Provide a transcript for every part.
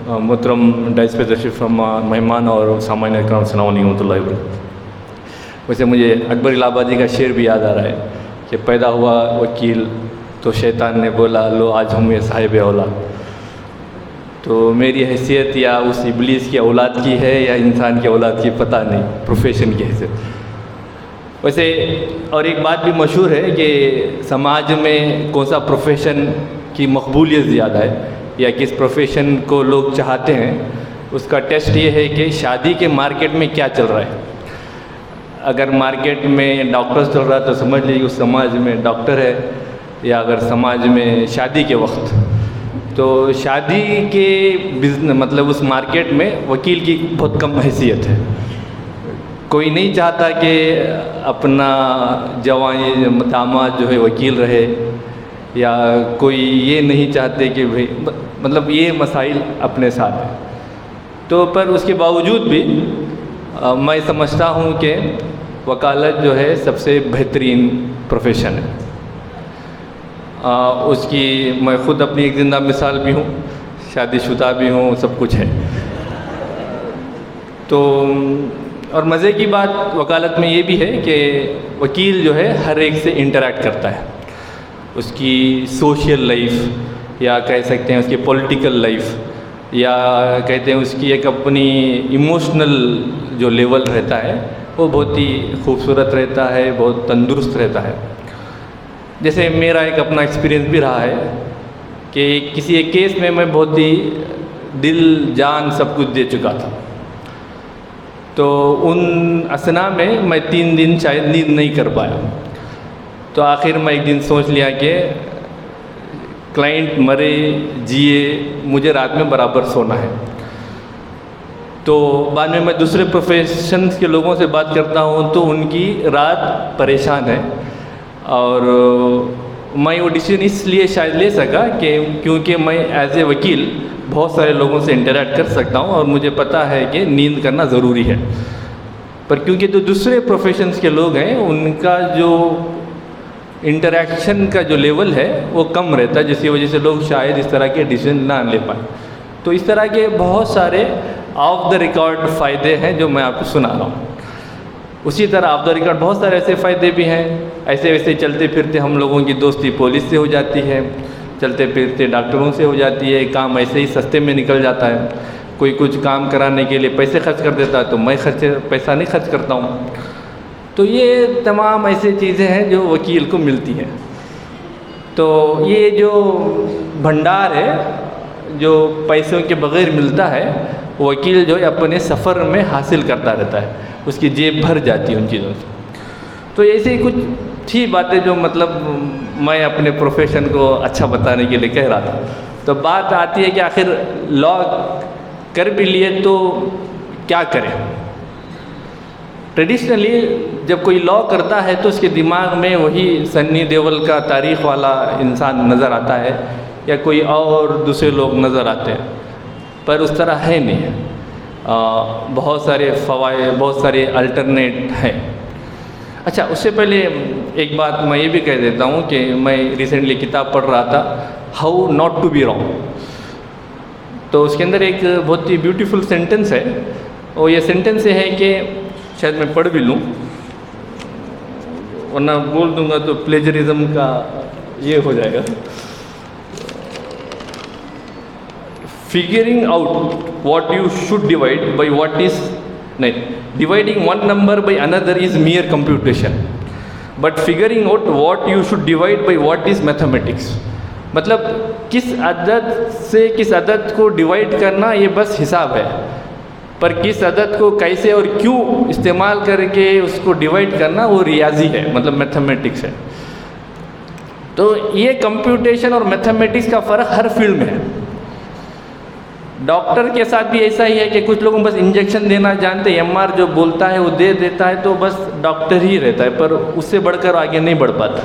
मोहतरम डाइस पे तशरीफ़ फरमा मेहमान और सामान्य इकराम, अस्सलाम वालेकुम रहमतुल्लाहि व बरकातहू। वैसे मुझे अकबर इलाहाबादी का शेर भी याद आ रहा है कि पैदा हुआ वकील तो शैतान ने बोला लो आज हम ये साहिब औलाद। तो मेरी हैसियत या उस इब्लीस की औलाद की है या इंसान की औलाद की पता नहीं, प्रोफेशन की हैसियत। वैसे और एक बात भी मशहूर है कि समाज में कौन सा प्रोफेशन की मकबूलियत ज़्यादा है या किस प्रोफेशन को लोग चाहते हैं, उसका टेस्ट ये है कि शादी के मार्केट में क्या चल रहा है। अगर मार्केट में डॉक्टर्स चल रहा है तो समझ लीजिए उस समाज में डॉक्टर है, या अगर समाज में शादी के वक्त तो शादी के बिजनेस मतलब उस मार्केट में वकील की बहुत कम हैसियत है। कोई नहीं चाहता कि अपना जवान दामाद जो है वकील रहे, या कोई ये नहीं चाहते कि भाई मतलब ये मसाइल अपने साथ है। तो पर उसके बावजूद भी मैं समझता हूँ कि वकालत जो है सबसे बेहतरीन प्रोफेशन है। उसकी मैं ख़ुद अपनी एक ज़िंदा मिसाल भी हूँ, शादीशुदा भी हूँ, सब कुछ है। तो और मज़े की बात वकालत में ये भी है कि वकील जो है हर एक से इंटरेक्ट करता है। उसकी सोशल लाइफ या कह सकते हैं उसकी पॉलिटिकल लाइफ या कहते हैं उसकी एक अपनी इमोशनल जो लेवल रहता है वो बहुत ही खूबसूरत रहता है, बहुत तंदुरुस्त रहता है। जैसे मेरा एक अपना एक्सपीरियंस भी रहा है कि किसी एक केस में मैं बहुत ही दिल जान सब कुछ दे चुका था। तो उन असना में मैं 3 दिन शायद नींद नहीं कर पाया। तो आखिर मैं एक दिन सोच लिया कि क्लाइंट मरे जिए मुझे रात में बराबर सोना है। तो बाद में मैं दूसरे प्रोफेशन के लोगों से बात करता हूँ तो उनकी रात परेशान है, और मैं वो डिसीजन इसलिए शायद ले सका कि क्योंकि मैं एज ए वकील बहुत सारे लोगों से इंटरेक्ट कर सकता हूँ और मुझे पता है कि नींद करना ज़रूरी है। पर क्योंकि जो दूसरे प्रोफेशंस के लोग हैं उनका जो इंटरेक्शन का जो लेवल है वो कम रहता है, जिसकी वजह से लोग शायद इस तरह के डिसीजन ना ले पाए। तो इस तरह के बहुत सारे ऑफ द रिकॉर्ड फ़ायदे हैं जो मैं आपको सुना रहा हूँ। उसी तरह ऑफ द रिकॉर्ड बहुत सारे ऐसे फ़ायदे भी हैं। ऐसे वैसे चलते फिरते हम लोगों की दोस्ती पुलिस से हो जाती है, चलते फिरते डॉक्टरों से हो जाती है, काम ऐसे ही सस्ते में निकल जाता है। कोई कुछ काम कराने के लिए पैसे खर्च कर देता है तो मैं पैसा नहीं खर्च करता हूँ। तो ये तमाम ऐसी चीज़ें हैं जो वकील को मिलती हैं। तो ये जो भंडार है जो पैसों के बग़ैर मिलता है, वकील जो है अपने सफ़र में हासिल करता रहता है, उसकी जेब भर जाती है उन चीज़ों से। तो ऐसे ही कुछ थी बातें जो मतलब मैं अपने प्रोफेशन को अच्छा बताने के लिए कह रहा था। तो बात आती है कि आखिर लॉ कर भी लिए तो क्या करें। ट्रेडिशनली जब कोई लॉ करता है तो उसके दिमाग में वही सन्नी देओल का तारीख़ वाला इंसान नज़र आता है या कोई और दूसरे लोग नज़र आते हैं, पर उस तरह है नहीं। बहुत सारे फ़वाइद, बहुत सारे अल्टरनेट हैं। अच्छा, उससे पहले एक बात मैं ये भी कह देता हूँ कि मैं रिसेंटली किताब पढ़ रहा था how not to be wrong. तो उसके अंदर एक बहुत ही ब्यूटीफुल सेंटेंस है, और ये सेंटेंस है कि शायद मैं पढ़ भी लूँ वरना बोल दूँगा तो प्लेजरिज्म का ये हो जाएगा। Figuring out what you should divide by what is नहीं, dividing one number by another is mere computation, but figuring out what you should divide by what is mathematics। मतलब किस अदद से किस अदद को डिवाइड करना ये बस हिसाब है, पर किस अदद को कैसे और क्यों इस्तेमाल करके उसको डिवाइड करना वो रियाजी है, मतलब मैथमेटिक्स है। तो ये कंप्यूटेशन और मैथमेटिक्स का फ़र्क हर फील्ड में है। डॉक्टर के साथ भी ऐसा ही है कि कुछ लोग बस इंजेक्शन देना जानते हैं, एमआर जो बोलता है वो दे देता है तो बस डॉक्टर ही रहता है, पर उससे बढ़कर आगे नहीं बढ़ पाता।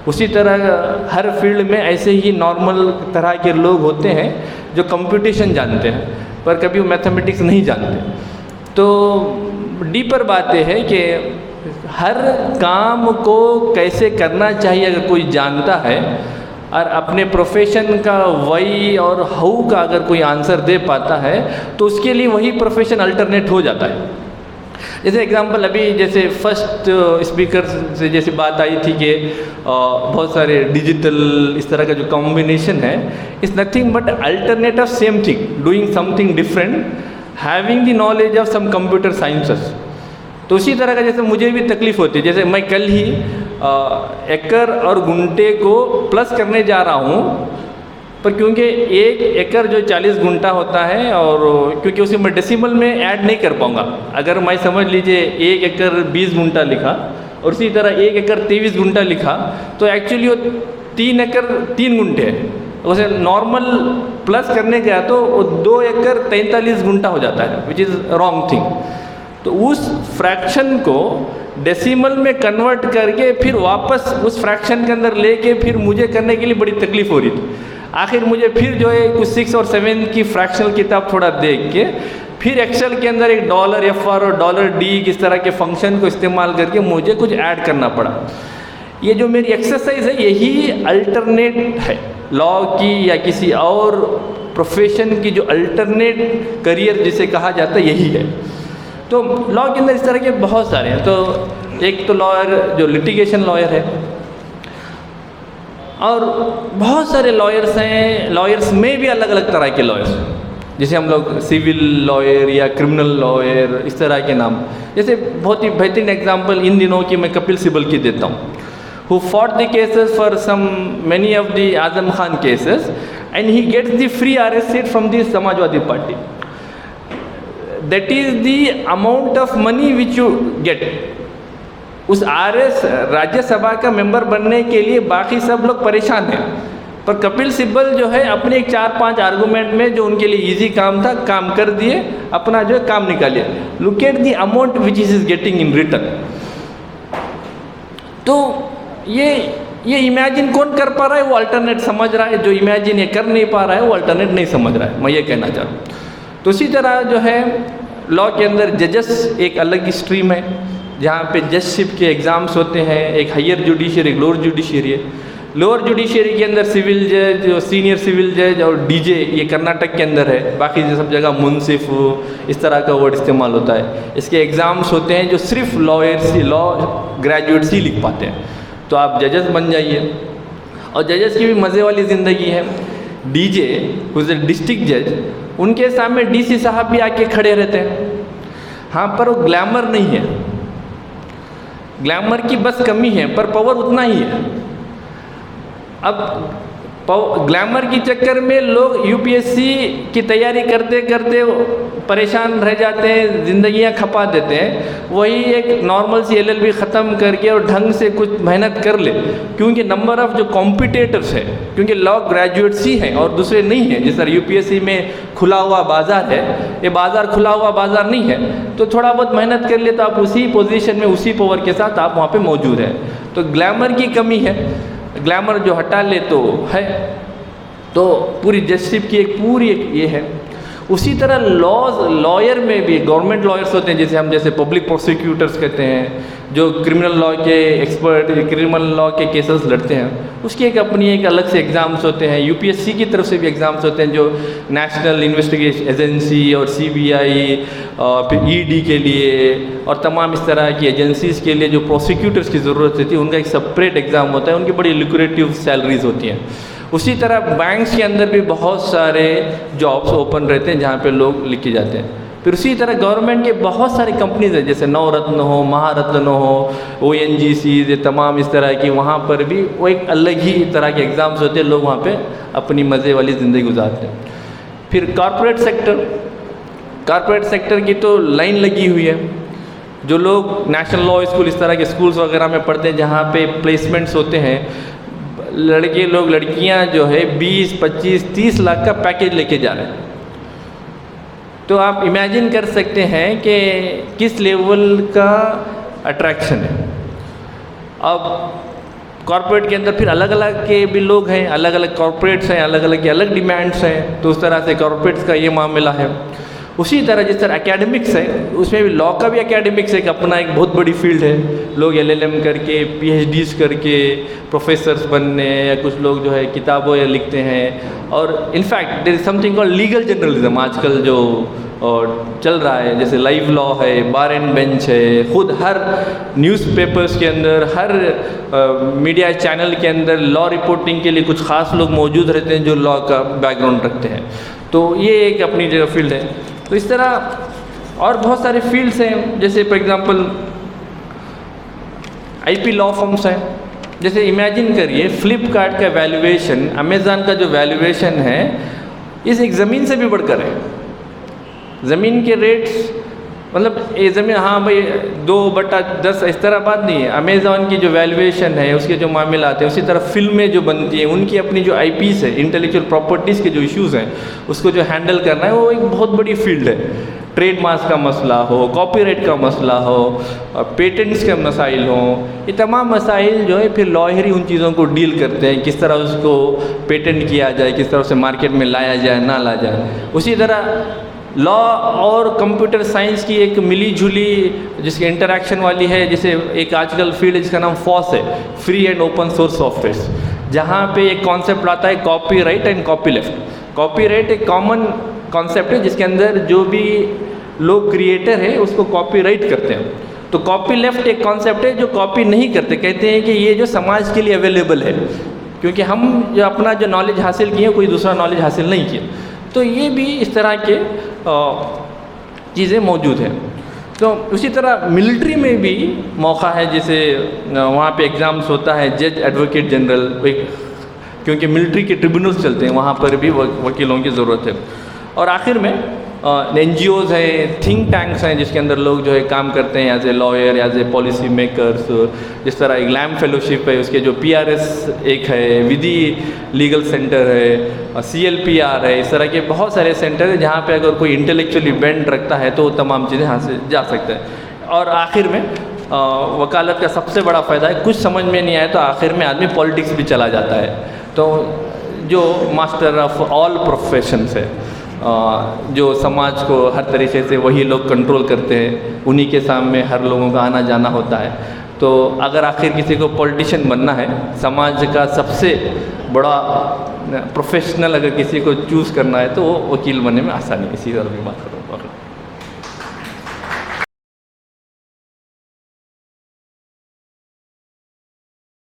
उसी तरह हर फील्ड में ऐसे ही नॉर्मल तरह के लोग होते हैं जो कंप्यूटेशन जानते हैं पर कभी वो मैथमेटिक्स नहीं जानते। तो डीपर बात यह है कि हर काम को कैसे करना चाहिए अगर कोई जानता है और अपने प्रोफेशन का वाई और हाउ का अगर कोई आंसर दे पाता है तो उसके लिए वही प्रोफेशन अल्टरनेट हो जाता है। जैसे एग्जांपल अभी जैसे फर्स्ट स्पीकर से जैसे बात आई थी कि बहुत सारे डिजिटल इस तरह का जो कॉम्बिनेशन है is nothing but alternate of same thing, doing something different, having the knowledge of some computer sciences. तो उसी तरह का जैसे मुझे भी तकलीफ़ होती है, जैसे मैं कल ही एकड़ और गुंटे को प्लस करने जा रहा हूँ, पर क्योंकि एक एकड़ जो 40 गुंटा होता है और क्योंकि उसे मैं डेसिमल में ऐड नहीं कर पाऊँगा। अगर मैं समझ लीजिए 1 एकड़ 20 गुंटा लिखा और उसी तरह 1 एकड़ 23 गुंटा लिखा तो एक्चुअली वो 3 एकड़ 3 गुंटे है। उसे नॉर्मल प्लस करने गया तो वो 2 एकड़ 43 गुंटा हो जाता है, विच इज़ रॉन्ग थिंग। तो उस फ्रैक्शन को डेसिमल में कन्वर्ट करके फिर वापस उस फ्रैक्शन के अंदर लेके फिर मुझे करने के लिए बड़ी तकलीफ़ हो रही थी। आखिर मुझे फिर जो है कुछ 6 और 7 की फ्रैक्शनल किताब थोड़ा देख के फिर एक्सेल के अंदर एक $FR और $D किस तरह के फंक्शन को इस्तेमाल करके मुझे कुछ ऐड करना पड़ा। ये जो मेरी एक्सरसाइज है यही अल्टरनेट है लॉ की या किसी और प्रोफेशन की, जो अल्टरनेट करियर जिसे कहा जाता है यही है। तो लॉ के अंदर इस तरह के बहुत सारे हैं। तो एक तो लॉयर जो लिटिगेशन लॉयर है और बहुत सारे लॉयर्स हैं। लॉयर्स में भी अलग अलग तरह के लॉयर्स, जैसे हम लोग सिविल लॉयर या क्रिमिनल लॉयर इस तरह के नाम। जैसे बहुत ही बेहतरीन एग्जांपल इन दिनों की मैं कपिल सिब्बल की देता हूँ, who fought the cases for many of the Azam Khan cases and he gets the free RS seat from the Samajwadi Party. That is the amount of money which you get. उस RS Rajya Sabha का member बनने के लिए बाकी सब लोग परेशान हैं, पर कपिल सिब्बल जो है अपने एक 4-5 आर्गूमेंट में जो उनके लिए इजी काम था काम कर दिए, अपना जो है काम निकालिए। Look at the amount which is getting in return. तो ये इमेजिन कौन कर पा रहा है? वो अल्टरनेट समझ रहा है। जो इमेजिन ये कर नहीं पा रहा है वो अल्टरनेट नहीं समझ रहा है, मैं ये कहना चाह रहा हूँ। तो इसी तरह जो है लॉ के अंदर जजेस एक अलग स्ट्रीम है जहाँ पे जजशिप के एग्ज़ाम्स होते हैं। एक हायर जुडिशियरी, एक लोअर जुडिशियरी है। लोअर जुडिशियरी के अंदर सिविल जज, सीनियर सिविल जज और डीजे ये कर्नाटक के अंदर है। बाकी सब जगह मुंसिफ इस तरह का वर्ड इस्तेमाल होता है। इसके एग्ज़ाम्स होते हैं जो सिर्फ लॉयर्स ही, लॉ ग्रेजुएट्स ही लिख पाते हैं। तो आप जजेस बन जाइए। और जजेस की भी मज़े वाली ज़िंदगी है। डीजे हुज डिस्ट्रिक्ट जज, उनके सामने डीसी साहब भी आके खड़े रहते हैं। हाँ, पर वो ग्लैमर नहीं है, ग्लैमर की बस कमी है, पर पावर उतना ही है। अब ग्लैमर की चक्कर में लोग यूपीएससी की तैयारी करते करते परेशान रह जाते हैं, ज़िंदगियां खपा देते हैं। वही एक नॉर्मल सी एलएलबी ख़त्म करके और ढंग से कुछ मेहनत कर ले, क्योंकि नंबर ऑफ़ जो कॉम्पिटिटर्स है, क्योंकि लॉ ग्रेजुएट्स ही हैं और दूसरे नहीं हैं। जिस तरह यूपीएससी में खुला हुआ बाज़ार है, ये बाज़ार खुला हुआ बाज़ार नहीं है। तो थोड़ा बहुत मेहनत कर ले तो आप उसी पोजीशन में, उसी पावर के साथ आप वहाँ पे मौजूद हैं। तो ग्लैमर की कमी है, ग्लैमर जो हटा ले तो है। तो पूरी जजशिप की एक ये है। उसी तरह लॉयर में भी गवर्नमेंट लॉयर्स होते हैं, जैसे पब्लिक प्रोसिक्यूटर्स कहते हैं, जो क्रिमिनल लॉ के एक्सपर्ट, क्रिमिनल लॉ के केसेस लड़ते हैं। उसकी एक अपनी एक अलग से एग्ज़ाम्स होते हैं। यूपीएससी की तरफ से भी एग्ज़ाम्स होते हैं, जो नेशनल इन्वेस्टिगेशन एजेंसी और सीबीआई फिर ईडी के लिए और तमाम इस तरह की एजेंसीज़ के लिए जो प्रोसिक्यूटर्स की ज़रूरत होती है, उनका एक सेपरेट एग्ज़ाम होता है। उनकी बड़ी लुक्रेटिव सैलरीज होती हैं। उसी तरह बैंक्स के अंदर भी बहुत सारे जॉब्स ओपन रहते हैं जहाँ पे लोग लिखे जाते हैं। फिर उसी तरह गवर्नमेंट के बहुत सारी कंपनीज हैं, जैसे नवरत्न हो, महारत्न हो, ONGC, ये तमाम इस तरह की, वहाँ पर भी वो एक अलग ही तरह के एग्ज़ाम्स होते हैं। लोग वहाँ पे अपनी मज़े वाली ज़िंदगी गुजारते हैं। फिर कॉरपोरेट सेक्टर की तो लाइन लगी हुई है। जो लोग नेशनल लॉ स्कूल इस तरह के स्कूल्स वगैरह में पढ़ते हैं, जहाँ पे प्लेसमेंट्स होते हैं, लड़के लोग लड़कियां जो है 20, 25, 30 लाख का पैकेज लेके जा रहे हैं। तो आप इमेजिन कर सकते हैं कि किस लेवल का अट्रैक्शन है। अब कॉरपोरेट के अंदर फिर अलग अलग के भी लोग हैं, अलग अलग कॉरपोरेट्स हैं, अलग अलग के अलग डिमांड्स हैं। तो उस तरह से कॉरपोरेट्स का ये मामला है। उसी तरह जिस तरह एकेडमिक्स है, उसमें भी लॉ का भी एकेडमिक्स एक अपना एक बहुत बड़ी फील्ड है। लोग LLM करके PhDs करके प्रोफेसर्स बनने, या कुछ लोग जो है किताबें लिखते हैं। और in fact there is something called legal journalism आजकल जो चल रहा है, जैसे लाइव लॉ है, बार एंड बेंच है। खुद हर न्यूज़पेपर्स के अंदर, हर मीडिया चैनल के अंदर लॉ रिपोर्टिंग के लिए कुछ ख़ास लोग मौजूद रहते हैं जो लॉ का बैकग्राउंड रखते हैं। तो ये एक अपनी जगह फील्ड है। तो इस तरह और बहुत सारे फील्ड्स हैं, जैसे for example IP law forms हैं। जैसे इमेजिन करिए फ्लिपकार्ट का वैल्यूएशन, अमेज़ॉन का जो वैल्यूएशन है, इस एक ज़मीन से भी बढ़कर है। ज़मीन के रेट्स मतलब ये ज़मीन, हाँ भाई 2/10 इस तरह बात नहीं है। अमेज़ॉन की जो वैल्यूएशन है, उसके जो मामलात हैं, उसी तरह फिल्में जो बनती हैं, उनकी अपनी जो IPs है, इंटेलेक्चुअल प्रॉपर्टीज़ के जो इश्यूज़ हैं, उसको जो हैंडल करना है, वो एक बहुत बड़ी फील्ड है। ट्रेडमार्क्स का मसला हो, कॉपीराइट का मसला हो, पेटेंट्स के मसाइल हों, ये तमाम मसाइल जो है फिर लॉयर ही उन चीज़ों को डील करते हैं। किस तरह उसको पेटेंट किया जाए, किस तरह उसे मार्केट में लाया जाए, ना लाया जाए। उसी तरह लॉ और कंप्यूटर साइंस की एक मिली जुली जिसकी इंटरेक्शन वाली है, जैसे एक आजकल फील्ड है जिसका नाम FOSS है, free and open source software, जहाँ पे एक कॉन्सेप्ट आता है copyright and copy left. Copyright एक कॉमन कॉन्सेप्ट है जिसके अंदर जो भी लोग क्रिएटर है उसको कॉपीराइट करते हैं। तो कॉपी लेफ्ट एक कॉन्सेप्ट है जो कॉपी नहीं करते, कहते हैं कि ये जो समाज के लिए अवेलेबल है, क्योंकि हम जो अपना जो नॉलेज हासिल किए कोई दूसरा नॉलेज हासिल नहीं किया। तो ये भी इस तरह के चीज़ें मौजूद हैं। तो उसी तरह मिलिट्री में भी मौका है, जैसे वहाँ पे एग्ज़ाम्स होता है जज एडवोकेट जनरल, क्योंकि मिलिट्री के ट्रिब्यूनल्स चलते हैं, वहाँ पर भी वकीलों की ज़रूरत है। और आखिर में NGOs हैं, थिंक टैंक्स हैं, जिसके अंदर लोग जो है काम करते हैं as a lawyer, as a policy makers. जिस तरह एक लैम्प फेलोशिप है, उसके जो PRS एक है, विधि लीगल सेंटर है, CLPR है, इस तरह के बहुत सारे सेंटर हैं जहाँ पे अगर कोई इंटेलेक्चुअली बेंड रखता है तो वो तमाम चीज़ें यहाँ से जा सकते हैं। और आखिर में वकालत का सबसे बड़ा फ़ायदा है, कुछ समझ में नहीं आए तो आखिर में आदमी पॉलिटिक्स भी चला जाता है। तो जो मास्टर ऑफ ऑल प्रोफेशंस है, जो समाज को हर तरीके से वही लोग कंट्रोल करते हैं, उन्हीं के सामने हर लोगों का आना जाना होता है। तो अगर आखिर किसी को पॉलिटिशियन बनना है, समाज का सबसे बड़ा प्रोफेशनल अगर किसी को चूज़ करना है तो वो वकील बनने में आसानी है। इसी तरह की बात करो।